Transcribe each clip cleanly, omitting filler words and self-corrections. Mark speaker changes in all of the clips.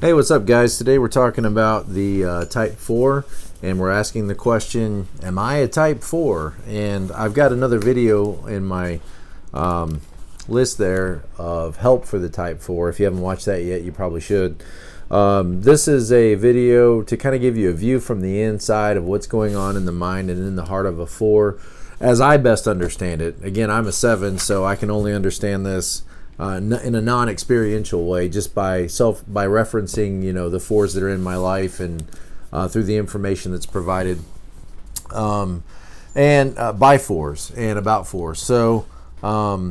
Speaker 1: Hey, what's up, guys? Today we're talking about the type 4, and we're asking the question, am I a type 4? And I've got another video in my list there of help for the type 4. If you haven't watched that yet, you probably should. This is a video to kind of give you a view from the inside of what's going on in the mind and in the heart of a 4, as I best understand it. Again, I'm a 7, so I can only understand this in a non-experiential way, just by referencing, the 4s that are in my life and through the information that's provided, and by 4s and about 4s. So I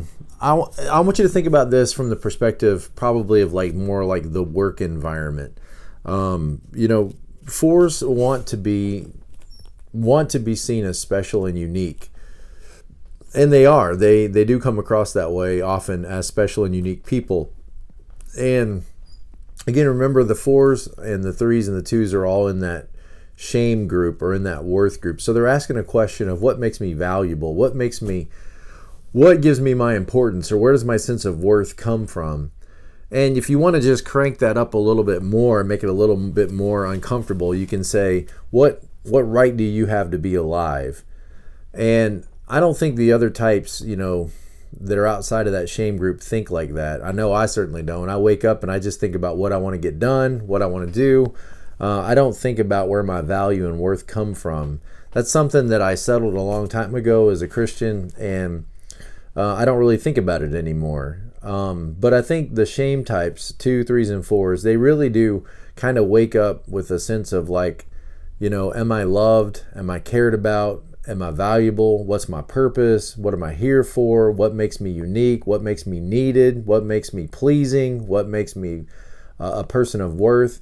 Speaker 1: want you to think about this from the perspective probably of more like the work environment. 4s want to be seen as special and unique. And they are. They do come across that way often as special and unique people. And again, remember, the 4s and the 3s and the 2s are all in that shame group or in that worth group. So they're asking a question of what makes me valuable? What gives me my importance, or where does my sense of worth come from? And if you want to just crank that up a little bit more and make it a little bit more uncomfortable, you can say, what right do you have to be alive? And I don't think the other types, that are outside of that shame group think like that. I know I certainly don't. I wake up and I just think about what I want to get done, what I want to do. I don't think about where my value and worth come from. That's something that I settled a long time ago as a Christian, and I don't really think about it anymore. But I think the shame types, 2, 3s, and 4s, they really do kind of wake up with a sense of am I loved? Am I cared about? Am I valuable? What's my purpose? What am I here for? What makes me unique? What makes me needed? What makes me pleasing? What makes me a person of worth?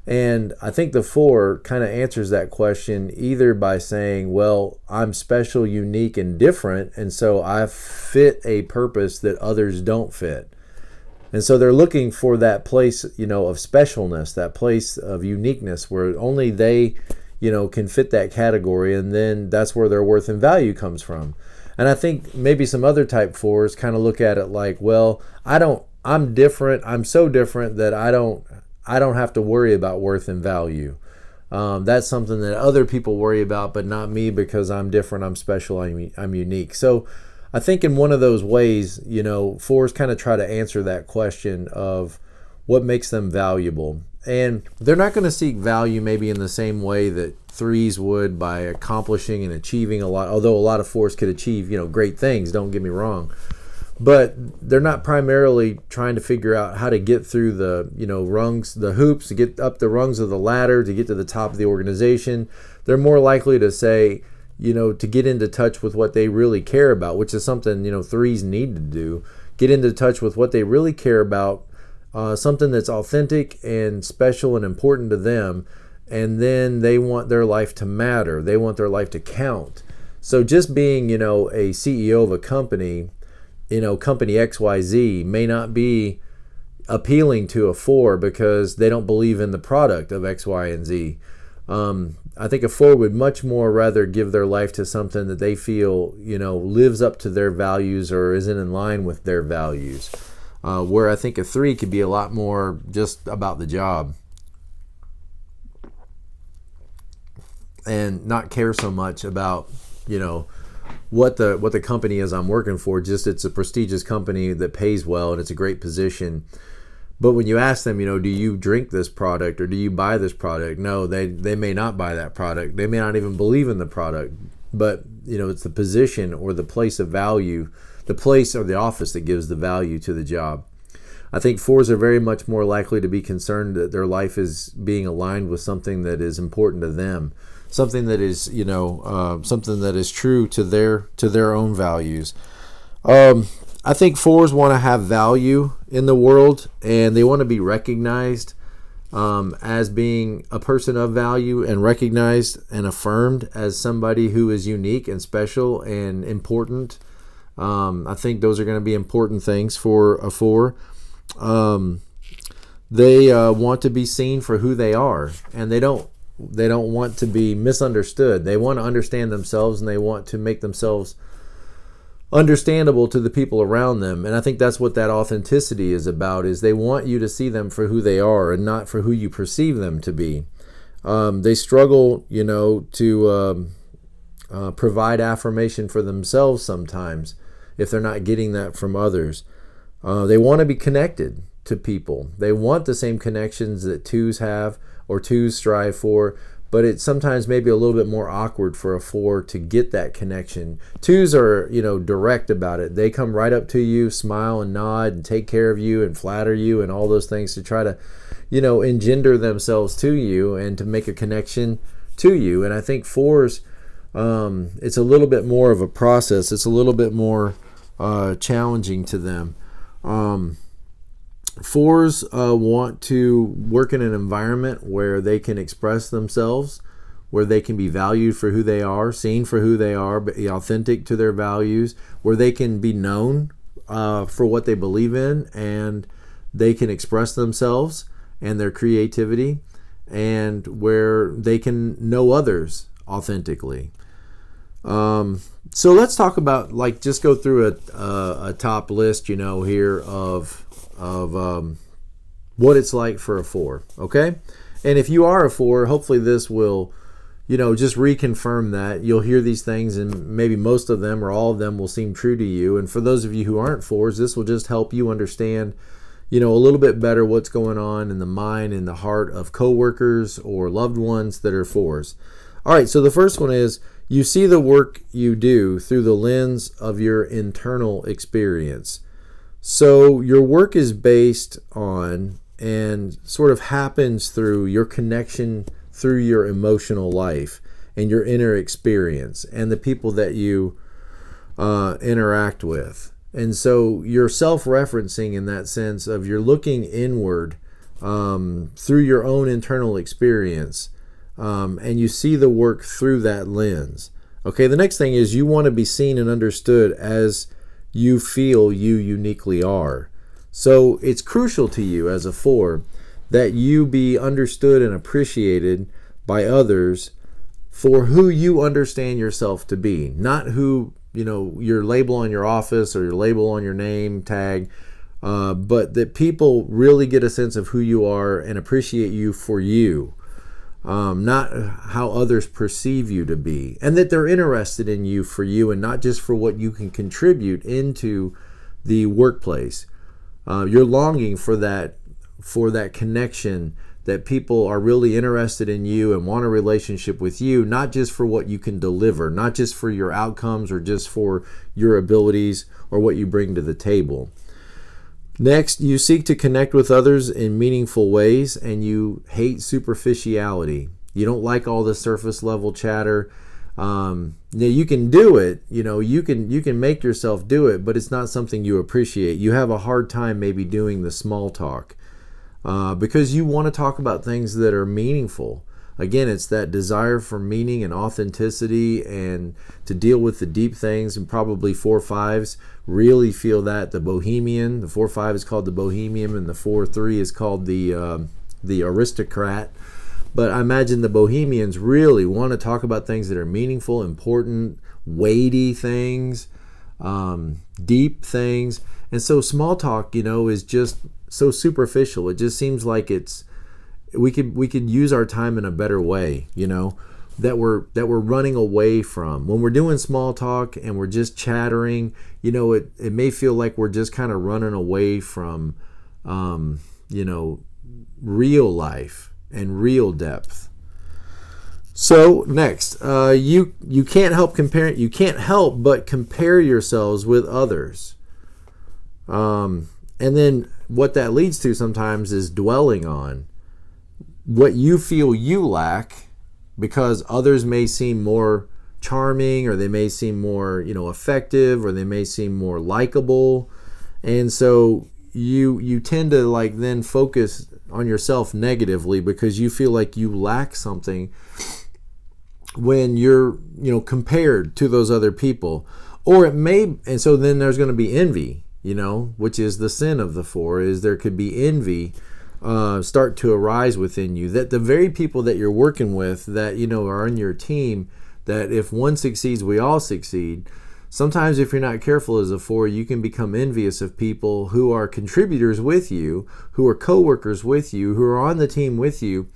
Speaker 1: And I think the 4 kind of answers that question either by saying, well, I'm special, unique, and different, and so I fit a purpose that others don't fit. And so they're looking for that place, of specialness, that place of uniqueness where only they can fit that category, and then that's where their worth and value comes from. And I think maybe some other type 4s kind of look at it like, well, I'm different. I'm so different that I don't have to worry about worth and value. That's something that other people worry about, but not me, because I'm different, I'm special, I'm unique. So I think in one of those ways, 4s kind of try to answer that question of what makes them valuable. And they're not going to seek value maybe in the same way that 3s would, by accomplishing and achieving a lot, although a lot of 4s could achieve, great things, don't get me wrong. But they're not primarily trying to figure out how to get through the, rungs, the hoops, to get up the rungs of the ladder, to get to the top of the organization. They're more likely to say, to get into touch with what they really care about, which is something, 3s need to do. Get into touch with what they really care about, something that's authentic and special and important to them, and then they want their life to matter. They want their life to count. So just being, a CEO of a company, company XYZ may not be appealing to a 4 because they don't believe in the product of X, Y, and Z. I think a 4 would much more rather give their life to something that they feel, lives up to their values or isn't in line with their values. Where I think a 3 could be a lot more just about the job and not care so much about, what the company is I'm working for. Just it's a prestigious company that pays well and it's a great position. But when you ask them, do you drink this product or do you buy this product? No, they may not buy that product. They may not even believe in the product. But, it's the position or the place of value, the place or the office that gives the value to the job. I think 4s are very much more likely to be concerned that their life is being aligned with something that is important to them, something that is, something that is true to their own values. I think 4s want to have value in the world, and they want to be recognized as being a person of value, and recognized and affirmed as somebody who is unique and special and important. I think those are going to be important things for a 4. They want to be seen for who they are, and they don't want to be misunderstood. They want to understand themselves, and they want to make themselves understandable to the people around them. And I think that's what that authenticity is about, is they want you to see them for who they are and not for who you perceive them to be. They struggle, to provide affirmation for themselves sometimes if they're not getting that from others. They want to be connected to people. They want the same connections that twos have or twos strive for, but it's sometimes maybe a little bit more awkward for a 4 to get that connection. Twos are, direct about it. They come right up to you, smile and nod and take care of you and flatter you and all those things to try to, engender themselves to you and to make a connection to you. And I think 4s, it's a little bit more of a process. It's a little bit more challenging to them. 4s want to work in an environment where they can express themselves, where they can be valued for who they are, seen for who they are, but authentic to their values, where they can be known for what they believe in, and they can express themselves and their creativity, and where they can know others authentically. So let's talk about, just go through a top list, here of what it's like for a 4, okay? And if you are a 4, hopefully this will, just reconfirm that. You'll hear these things and maybe most of them or all of them will seem true to you. And for those of you who aren't 4s, this will just help you understand, a little bit better what's going on in the mind and the heart of coworkers or loved ones that are 4s. All right, so the first one is, you see the work you do through the lens of your internal experience. So your work is based on and sort of happens through your connection through your emotional life and your inner experience and the people that you interact with. And so you're self-referencing in that sense of you're looking inward through your own internal experience. And you see the work through that lens. Okay, the next thing is you want to be seen and understood as you feel you uniquely are. So it's crucial to you as a 4 that you be understood and appreciated by others for who you understand yourself to be, not who, your label on your office or your label on your name tag, but that people really get a sense of who you are and appreciate you for you. Not how others perceive you to be, and that they're interested in you for you and not just for what you can contribute into the workplace. You're longing for that connection, that people are really interested in you and want a relationship with you, not just for what you can deliver, not just for your outcomes or just for your abilities or what you bring to the table. Next, you seek to connect with others in meaningful ways, and you hate superficiality. You don't like all the surface level chatter. You can do it, you can make yourself do it, but it's not something you appreciate. You have a hard time maybe doing the small talk because you want to talk about things that are meaningful. Again, it's that desire for meaning and authenticity and to deal with the deep things, and probably 4-5s really feel that. The bohemian, the 4-5 is called the bohemian, and the 4-3 is called the aristocrat. But I imagine the bohemians really want to talk about things that are meaningful, important, weighty things, deep things. And so small talk, is just so superficial. It just seems like we could use our time in a better way, that we're running away from. When we're doing small talk and we're just chattering, it may feel like we're just kind of running away from, real life and real depth. So next, you can't help but compare yourselves with others. And then what that leads to sometimes is dwelling on what you feel you lack, because others may seem more charming, or they may seem more, effective, or they may seem more likable. And so you tend to then focus on yourself negatively because you feel like you lack something when you're, compared to those other people. Or it may, and so then there's going to be envy, which is the sin of the 4, is there could be envy start to arise within you, that the very people that you're working with that, are on your team, that if one succeeds, we all succeed. Sometimes if you're not careful as a 4, you can become envious of people who are contributors with you, who are coworkers with you, who are on the team with you.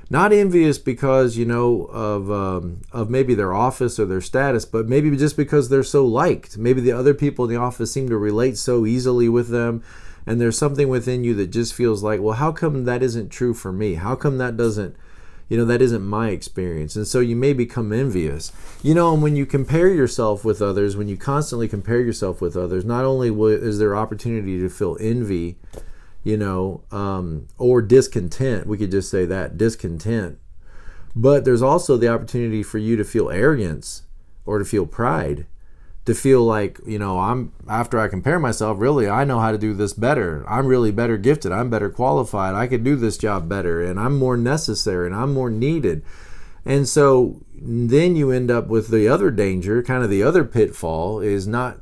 Speaker 1: Not envious because, of maybe their office or their status, but maybe just because they're so liked. Maybe the other people in the office seem to relate so easily with them, and there's something within you that just feels like, well, how come that isn't true for me? How come that doesn't, that isn't my experience? And so you may become envious. And when you compare yourself with others, when you constantly compare yourself with others, not only is there opportunity to feel envy, or discontent, we could just say that, discontent, but there's also the opportunity for you to feel arrogance or to feel pride, to feel like, after I compare myself, really, I know how to do this better. I'm really better gifted. I'm better qualified. I could do this job better, and I'm more necessary, and I'm more needed. And so then you end up with the other danger, kind of the other pitfall, is not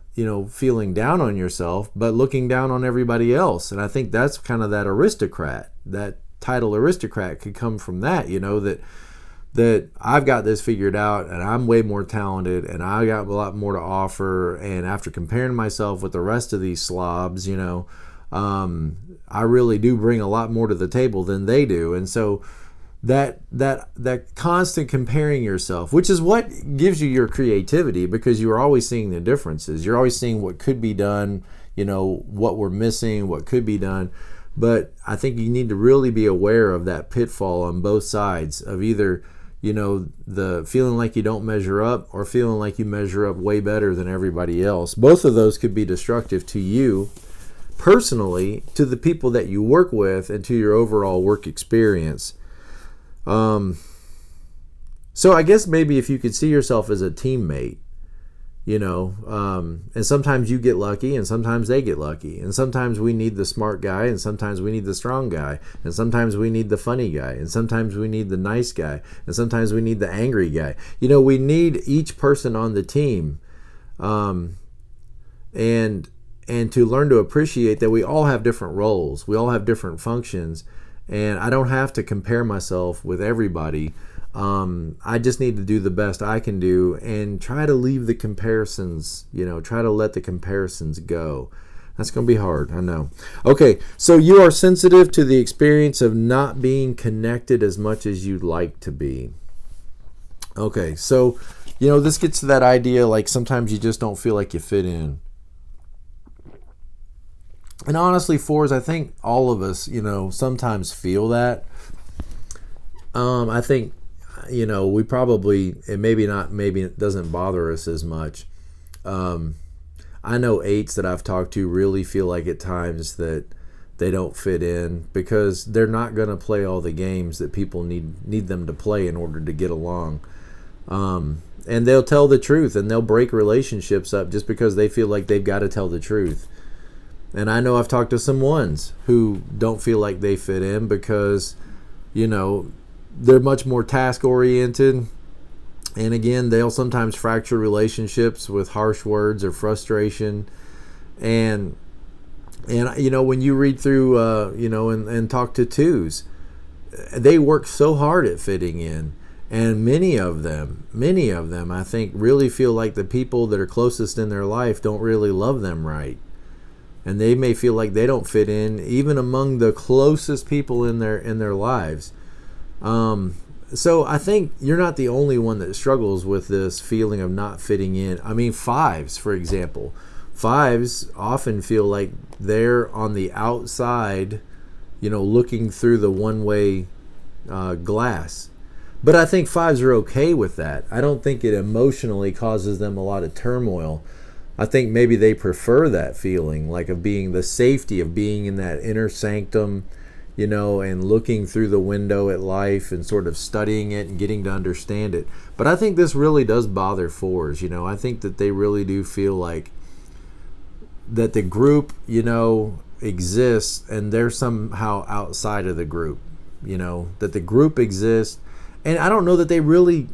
Speaker 1: feeling down on yourself, but looking down on everybody else. And I think that's kind of that aristocrat. That title aristocrat could come from that, that I've got this figured out, and I'm way more talented, and I got a lot more to offer. And after comparing myself with the rest of these slobs, I really do bring a lot more to the table than they do. And so that constant comparing yourself, which is what gives you your creativity, because you're always seeing the differences. You're always seeing what could be done, what we're missing, what could be done. But I think you need to really be aware of that pitfall on both sides of either, the feeling like you don't measure up or feeling like you measure up way better than everybody else. Both of those could be destructive to you personally, to the people that you work with, and to your overall work experience. So I guess maybe if you could see yourself as a teammate, and sometimes you get lucky and sometimes they get lucky, and sometimes we need the smart guy and sometimes we need the strong guy, and sometimes we need the funny guy, and sometimes we need the nice guy, and sometimes we need the angry guy. We need each person on the team, and to learn to appreciate that we all have different roles, we all have different functions. And I don't have to compare myself with everybody. I just need to do the best I can do and try to leave the comparisons, try to let the comparisons go. That's going to be hard, I know. Okay, so you are sensitive to the experience of not being connected as much as you'd like to be. Okay, so, this gets to that idea, like sometimes you just don't feel like you fit in. And honestly, 4s, I think all of us, sometimes feel that. I think, we probably, maybe it doesn't bother us as much. I know 8s that I've talked to really feel like at times that they don't fit in because they're not going to play all the games that people need them to play in order to get along. And they'll tell the truth, and they'll break relationships up just because they feel like they've got to tell the truth. And I know I've talked to some 1s who don't feel like they fit in because, they're much more task-oriented. And again, they'll sometimes fracture relationships with harsh words or frustration. And when you read through, and talk to 2s, they work so hard at fitting in. And many of them, I think, really feel like the people that are closest in their life don't really love them right. And they may feel like they don't fit in even among the closest people in their lives. So I think you're not the only one that struggles with this feeling of not fitting in. I mean, 5s, for example. 5s often feel like they're on the outside, looking through the one-way glass. But I think 5s are okay with that. I don't think it emotionally causes them a lot of turmoil. I think maybe they prefer that feeling, like of being the safety of being in that inner sanctum, and looking through the window at life and sort of studying it and getting to understand it. But I think this really does bother 4s. I think that they really do feel like that the group, exists and they're somehow outside of the group, that the group exists. And I don't know that they really,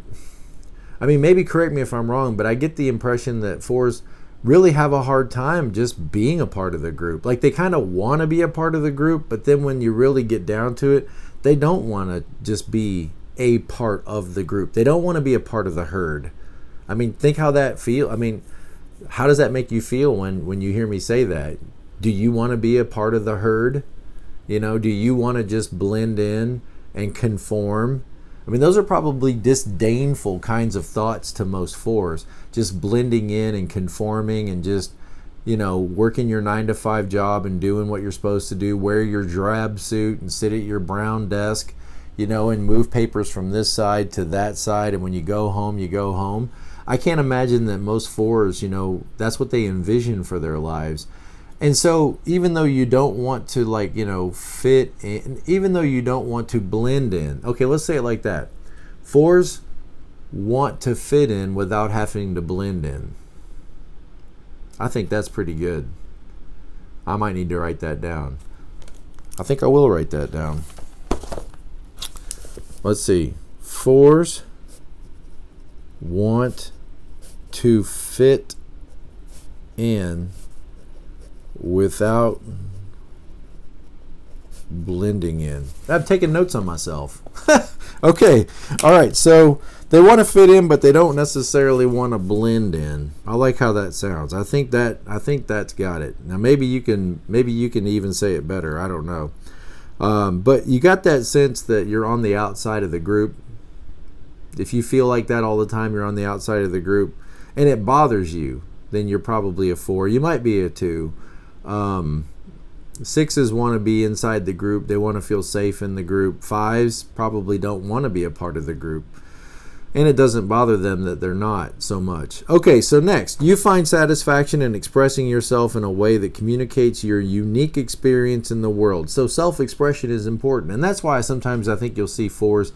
Speaker 1: maybe correct me if I'm wrong, but I get the impression that 4s really have a hard time just being a part of the group. Like they kind of want to be a part of the group, but then when you really get down to it, they don't want to just be a part of the group. They don't want to be a part of the herd. Think how that feels. how does that make you feel when you hear me say that? Do you want to be a part of the herd? Do you want to just blend in and conform? I mean, those are probably disdainful kinds of thoughts to most 4s, just blending in and conforming and just, working your 9-to-5 job and doing what you're supposed to do, wear your drab suit and sit at your brown desk, and move papers from this side to that side. And when you go home, you go home. I can't imagine that most 4s, that's what they envision for their lives. And so even though you don't want to fit in, even though you don't want to blend in, okay, let's say it like that. 4s want to fit in without having to blend in. I think that's pretty good. I might need to write that down. I think I will write that down. Let's see. 4s want to fit in without blending in. I'm taking notes on myself. Okay. All right. So they want to fit in, but they don't necessarily want to blend in. I like how that sounds. I think that's got it. Now maybe you can even say it better. I don't know. But you got that sense that you're on the outside of the group. If you feel like that all the time, you're on the outside of the group, and it bothers you, then you're probably a 4. You might be a 2. 6s want to be inside the group. They want to feel safe in the group. 5s probably don't want to be a part of the group, and it doesn't bother them that they're not so much. Okay, so next, you find satisfaction in expressing yourself in a way that communicates your unique experience in the world. So self-expression is important, and that's why sometimes I think you'll see 4s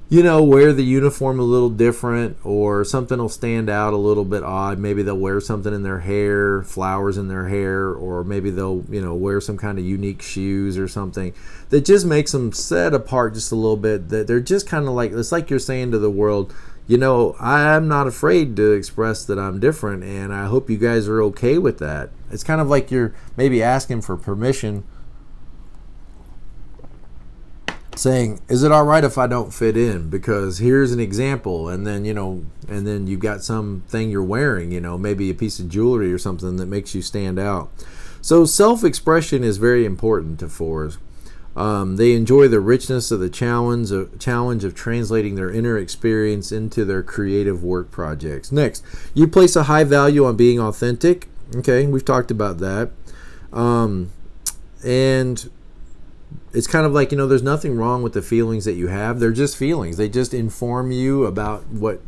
Speaker 1: wear the uniform a little different, or something will stand out a little bit odd. Maybe they'll wear something in their hair, flowers in their hair, or maybe they'll, wear some kind of unique shoes or something that just makes them set apart just a little bit. That they're just kind of like, it's like you're saying to the world, I'm not afraid to express that I'm different, and I hope you guys are okay with that. It's kind of like you're maybe asking for permission, saying, is it all right if I don't fit in? Because here's an example, and then you've got something you're wearing, maybe a piece of jewelry or something that makes you stand out. So self-expression is very important to 4s. They enjoy the richness of the challenge of translating their inner experience into their creative work projects. Next, you place a high value on being authentic. Okay, we've talked about that. And it's kind of like, there's nothing wrong with the feelings that you have. They're just feelings. They just inform you about what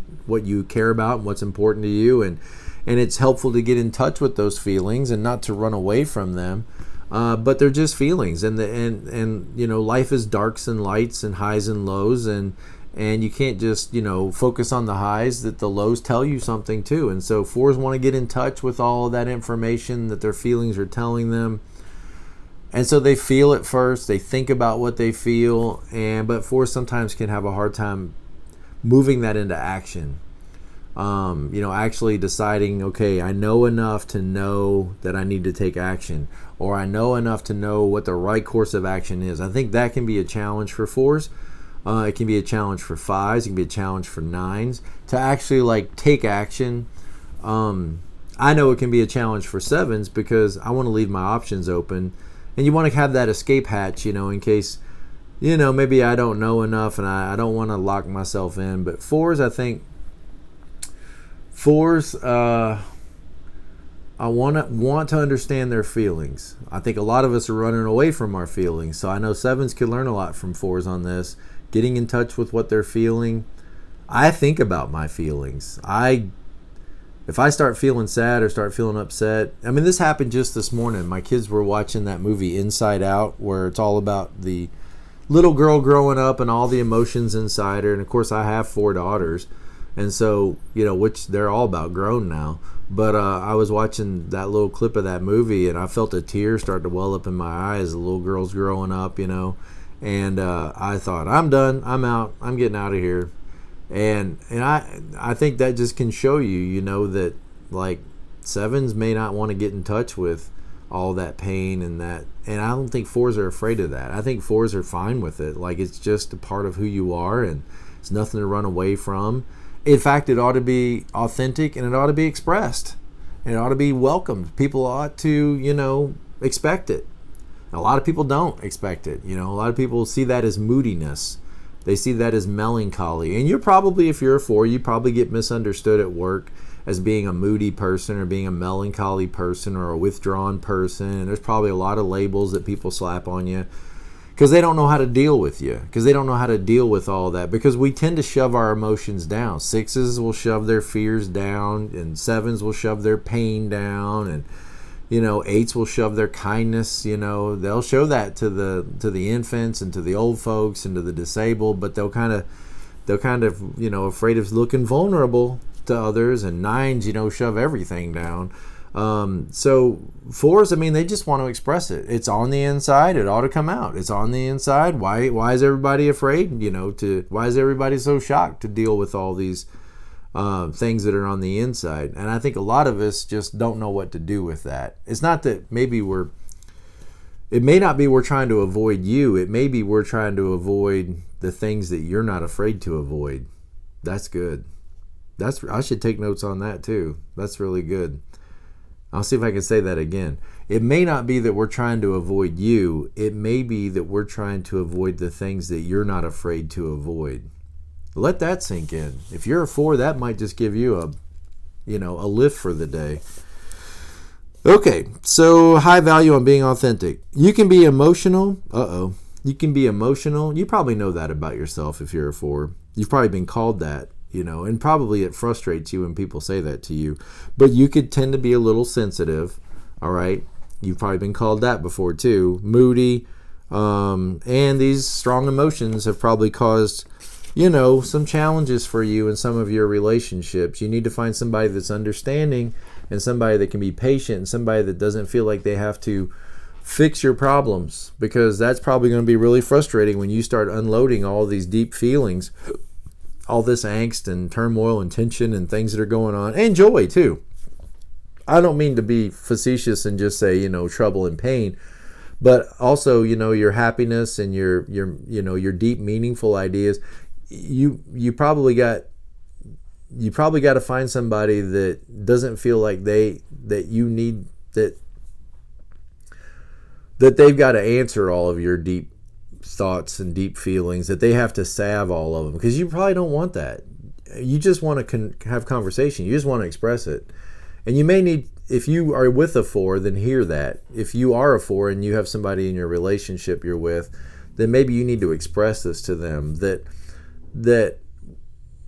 Speaker 1: you care about and what's important to you. And it's helpful to get in touch with those feelings and not to run away from them. But they're just feelings. And life is darks and lights and highs and lows. And you can't just, focus on the highs, that the lows tell you something too. And so 4s want to get in touch with all of that information that their feelings are telling them. And so they feel it first, they think about what they feel, but 4s sometimes can have a hard time moving that into action. Actually deciding, okay, I know enough to know that I need to take action, or I know enough to know what the right course of action is. I think that can be a challenge for 4s. It can be a challenge for 5s. It can be a challenge for 9s to actually take action. I know it can be a challenge for 7s because I want to leave my options open. And you want to have that escape hatch, in case, maybe I don't know enough and I don't want to lock myself in. But 4s, I think, 4s, I want to understand their feelings. I think a lot of us are running away from our feelings. So I know 7s could learn a lot from 4s on this. Getting in touch with what they're feeling. I think about my feelings. If I start feeling sad or start feeling upset, this happened just this morning. My kids were watching that movie Inside Out, where it's all about the little girl growing up and all the emotions inside her. And of course, I have 4 daughters, and so which they're all about grown now. But I was watching that little clip of that movie, and I felt a tear start to well up in my eyes. The little girl's growing up, and I thought, I'm done. I'm out. I'm getting out of here. And I think that just can show you, that 7s may not want to get in touch with all that pain and that. And I don't think 4s are afraid of that. I think 4s are fine with it. It's just a part of who you are, and it's nothing to run away from. In fact, it ought to be authentic and it ought to be expressed. It ought to be welcomed. People ought to, expect it. A lot of people don't expect it. A lot of people see that as moodiness. They see that as melancholy. And you're probably, if you're a 4, you probably get misunderstood at work as being a moody person or being a melancholy person or a withdrawn person. And there's probably a lot of labels that people slap on you because they don't know how to deal with you, because they don't know how to deal with all that, because we tend to shove our emotions down. 6s will shove their fears down, and 7s will shove their pain down, and 8s will shove their kindness. They'll show that to the infants and to the old folks and to the disabled, but they'll kind of afraid of looking vulnerable to others. And 9s shove everything down. So 4s, they just want to express it. It's on the inside. It ought to come out. It's on the inside. Why is everybody afraid? Why is everybody so shocked to deal with all these things that are on the inside? And I think a lot of us just don't know what to do with that. It's not that it may not be we're trying to avoid you. It may be we're trying to avoid the things that you're not afraid to avoid. That's good. I should take notes on that too. That's really good. I'll see if I can say that again. It may not be that we're trying to avoid you. It may be that we're trying to avoid the things that you're not afraid to avoid. Let that sink in. If you're a 4, that might just give you a lift for the day. Okay, so high value on being authentic. You can be emotional. You can be emotional. You probably know that about yourself if you're a 4. You've probably been called that, and probably it frustrates you when people say that to you. But you could tend to be a little sensitive, all right? You've probably been called that before too. Moody. And these strong emotions have probably caused some challenges for you in some of your relationships. You need to find somebody that's understanding and somebody that can be patient and somebody that doesn't feel like they have to fix your problems, because that's probably going to be really frustrating when you start unloading all these deep feelings, all this angst and turmoil and tension and things that are going on, and joy too. I don't mean to be facetious and just say, trouble and pain, but also, your happiness and your deep, meaningful ideas. You probably got to find somebody that doesn't feel like that they've got to answer all of your deep thoughts and deep feelings, that they have to salve all of them, because you probably don't want that. You just want to have conversation. You just want to express it. And you may need, if you are with a 4, then hear that. If you are a 4 and you have somebody in your relationship you're with, then maybe you need to express this to them, that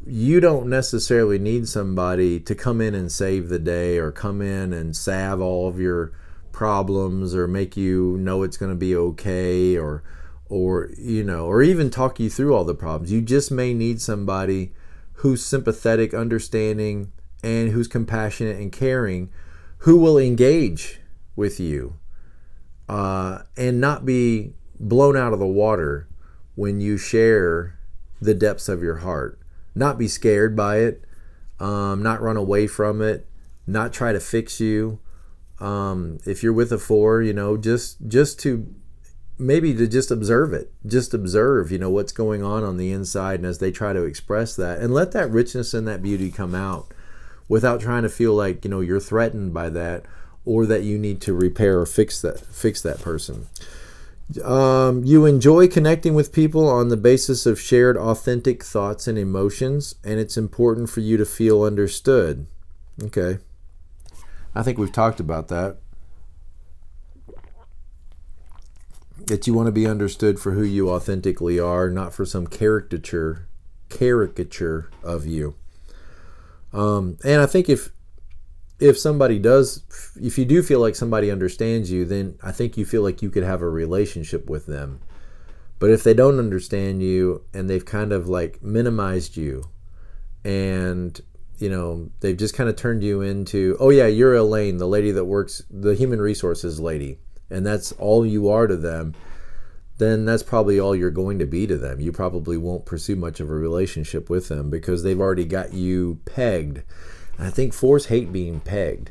Speaker 1: you don't necessarily need somebody to come in and save the day or come in and salve all of your problems or make you know it's going to be okay or even talk you through all the problems. You just may need somebody who's sympathetic, understanding, and who's compassionate and caring, who will engage with you and not be blown out of the water when you share the depths of your heart. Not be scared by it, not run away from it, not try to fix you. If you're with a 4, just to maybe to just observe it. Just observe, what's going on the inside, and as they try to express that, and let that richness and that beauty come out without trying to feel like, you're threatened by that or that you need to repair or fix that person. You enjoy connecting with people on the basis of shared authentic thoughts and emotions, and it's important for you to feel understood. Okay. I think we've talked about that. That you want to be understood for who you authentically are, not for some caricature of you. And I think if you do feel like somebody understands you, then I think you feel like you could have a relationship with them. But if they don't understand you and they've kind of like minimized you and, they've just kind of turned you into, oh yeah, you're Elaine, the lady that works, the human resources lady, and that's all you are to them, then that's probably all you're going to be to them. You probably won't pursue much of a relationship with them because they've already got you pegged. I think 4s hate being pegged.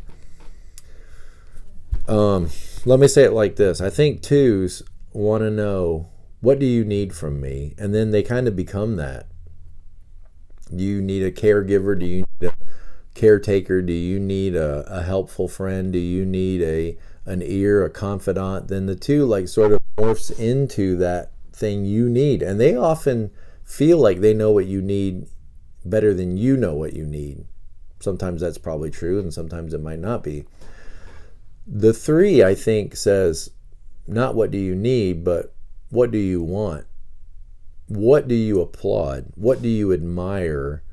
Speaker 1: Let me say it like this. I think 2s want to know, what do you need from me? And then they kind of become that. Do you need a caregiver? Do you need a caretaker? Do you need a helpful friend? Do you need an ear, a confidant? Then the two like sort of morphs into that thing you need. And they often feel like they know what you need better than you know what you need. Sometimes that's probably true, and sometimes it might not be. The 3, I think, says not what do you need, but what do you want? What do you applaud? What do you admire?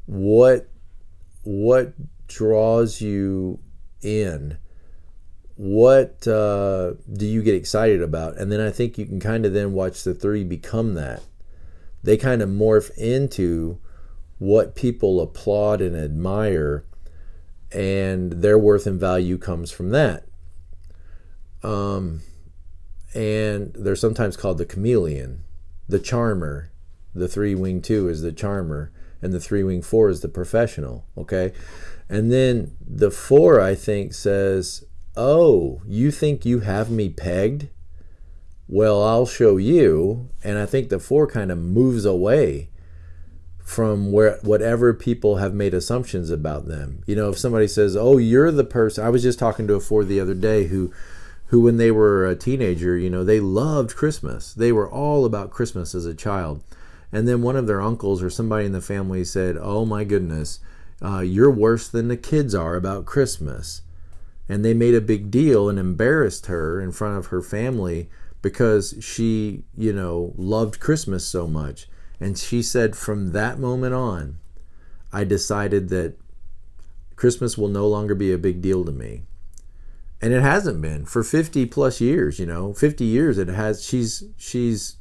Speaker 1: What draws you in? What do you get excited about? And then I think you can kind of then watch the 3 become that. They kind of morph into what people applaud and admire, and their worth and value comes from that. And they're sometimes called the chameleon, the charmer. The 3-wing 2 is the charmer, and the 3-wing 4 is the professional, okay? And then the 4, I think, says, oh, you think you have me pegged? Well, I'll show you. And I think the 4 kind of moves away from whatever people have made assumptions about them. You know, if somebody says, oh, you're the person. I was just talking to a 4 the other day who when they were a teenager, you know, they loved Christmas. They were all about Christmas as a child. And then one of their uncles or somebody in the family said, oh my goodness, you're worse than the kids are about Christmas. And they made a big deal and embarrassed her in front of her family because she, you know, loved Christmas so much. And she said, from that moment on, I decided that Christmas will no longer be a big deal to me. And it hasn't been for 50 plus years, you know, 50 years it has. She's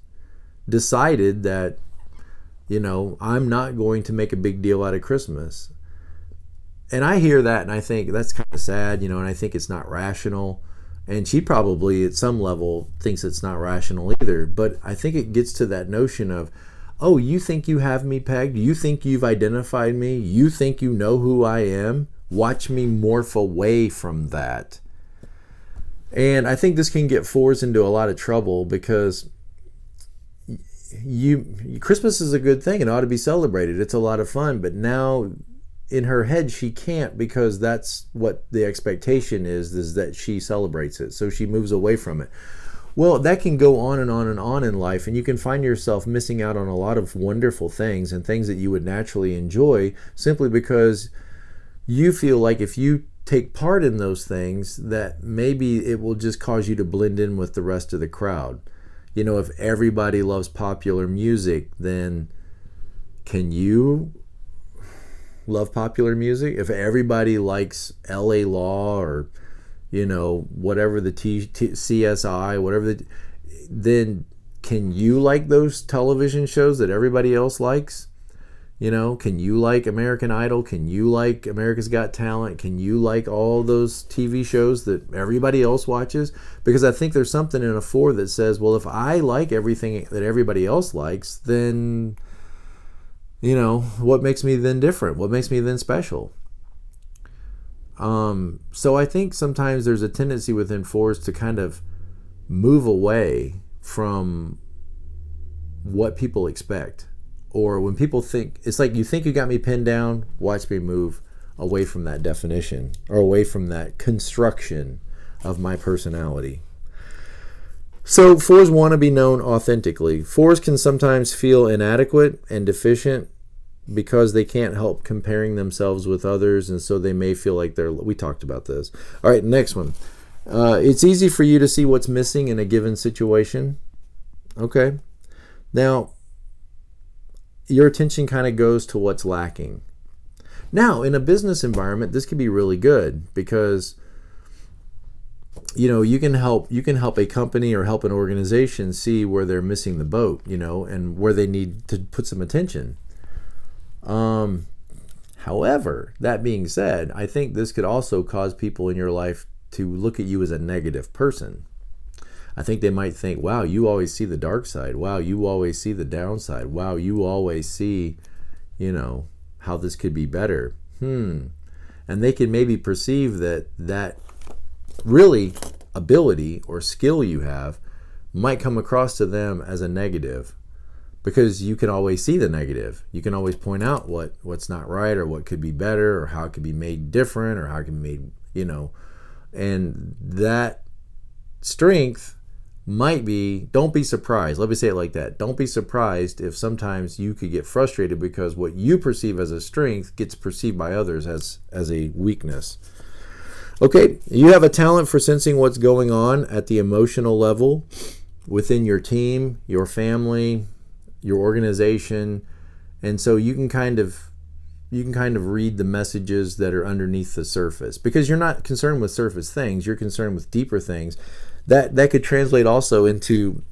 Speaker 1: decided that, you know, I'm not going to make a big deal out of Christmas. And I hear that and I think that's kind of sad, you know, and I think it's not rational. And she probably at some level thinks it's not rational either. But I think it gets to that notion of, oh, you think you have me pegged? You think you've identified me? You think you know who I am? Watch me morph away from that. And I think this can get 4s into a lot of trouble because Christmas is a good thing and ought to be celebrated. It's a lot of fun. But now in her head, she can't because that's what the expectation is that she celebrates it. So she moves away from it. Well, that can go on and on and on in life, and you can find yourself missing out on a lot of wonderful things and things that you would naturally enjoy simply because you feel like if you take part in those things that maybe it will just cause you to blend in with the rest of the crowd. You know, if everybody loves popular music, then can you love popular music? If everybody likes LA Law or, you know, whatever the CSI, whatever then can you like those television shows that everybody else likes? You know, can you like American Idol? Can you like America's Got Talent? Can you like all those TV shows that everybody else watches? Because I think there's something in a 4 that says, well, if I like everything that everybody else likes, then, you know, what makes me then different? What makes me then special? So I think sometimes there's a tendency within 4s to kind of move away from what people expect. Or when people think, it's like you think you got me pinned down, watch me move away from that definition or away from that construction of my personality. So 4s want to be known authentically. 4s can sometimes feel inadequate and deficient because they can't help comparing themselves with others, and so they may feel like we talked about this. All right, next one. It's easy for you to see what's missing in a given situation. Okay. Now, your attention kind of goes to what's lacking. Now, in a business environment, this could be really good because, you know, you can help a company or help an organization see where they're missing the boat, you know, and where they need to put some attention. However, that being said, I think this could also cause people in your life to look at you as a negative person. I think they might think, wow, you always see the dark side. Wow, you always see the downside. Wow, you always see, you know, how this could be better. And they can maybe perceive that really ability or skill you have might come across to them as a negative. because you can always see the negative. You can always point out what's not right, or what could be better, or how it could be made different, or how it can be made, and that strength might be, don't be surprised. Let me say it like that. Don't be surprised if sometimes you could get frustrated because what you perceive as a strength gets perceived by others as a weakness. Okay, you have a talent for sensing what's going on at the emotional level within your team, your family, your organization, and so you can kind of read the messages that are underneath the surface, because you're not concerned with surface things, you're concerned with deeper things. That could translate also into,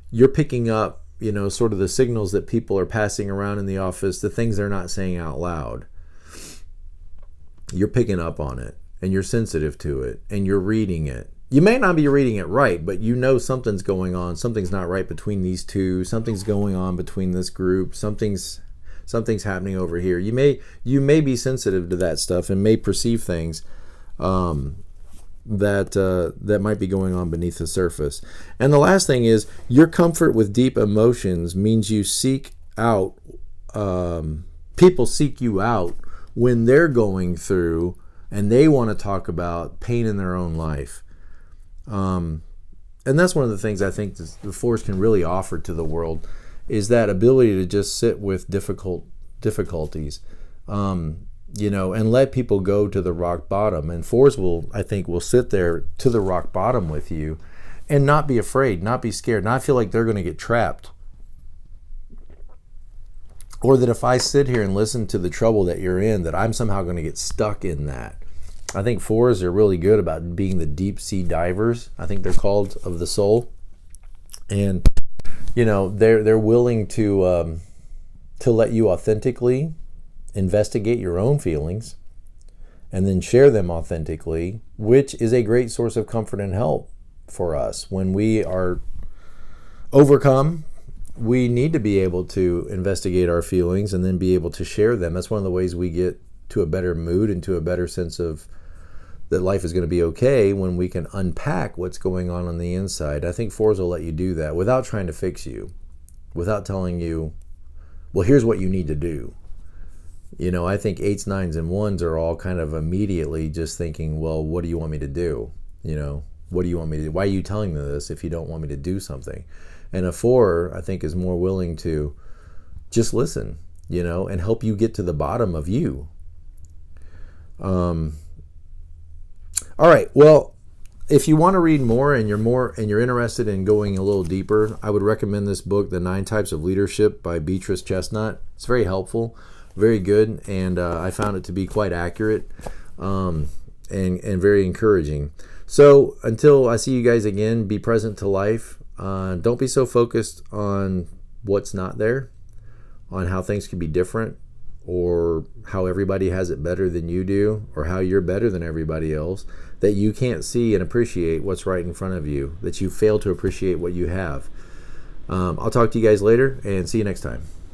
Speaker 1: you're picking up, sort of the signals that people are passing around in the office, the things they're not saying out loud. You're picking up on it, and you're sensitive to it, and you're reading it. You may not be reading it right, but something's going on. Something's not right between these two. Something's going on between this group. Something's happening over here. You may be sensitive to that stuff and may perceive things that might be going on beneath the surface. And the last thing is, your comfort with deep emotions means you seek out, people seek you out when they're going through and they want to talk about pain in their own life. And that's one of the things I think the Fours can really offer to the world, is that ability to just sit with difficulties, and let people go to the rock bottom. And Fours will sit there to the rock bottom with you and not be afraid, not be scared, not feel like they're going to get trapped. Or that if I sit here and listen to the trouble that you're in, that I'm somehow going to get stuck in that. I think Fours are really good about being the deep sea divers. I think they're called, of the soul. And, they're willing to let you authentically investigate your own feelings and then share them authentically, which is a great source of comfort and help for us. When we are overcome, we need to be able to investigate our feelings and then be able to share them. That's one of the ways we get to a better mood and to a better sense of that life is going to be okay, when we can unpack what's going on the inside. I think Fours will let you do that without trying to fix you, without telling you, well, here's what you need to do. I think 8s, 9s, and 1s are all kind of immediately just thinking, well, what do you want me to do? What do you want me to do? Why are you telling me this if you don't want me to do something? And a 4, I think, is more willing to just listen, and help you get to the bottom of you. All right. Well, if you want to read more and you're interested in going a little deeper, I would recommend this book, The 9 Types of Leadership by Beatrice Chestnut. It's very helpful, very good, and I found it to be quite accurate and very encouraging. So until I see you guys again, be present to life. Don't be so focused on what's not there, on how things can be different, or how everybody has it better than you do, or how you're better than everybody else, that you can't see and appreciate what's right in front of you, that you fail to appreciate what you have. I'll talk to you guys later, and see you next time.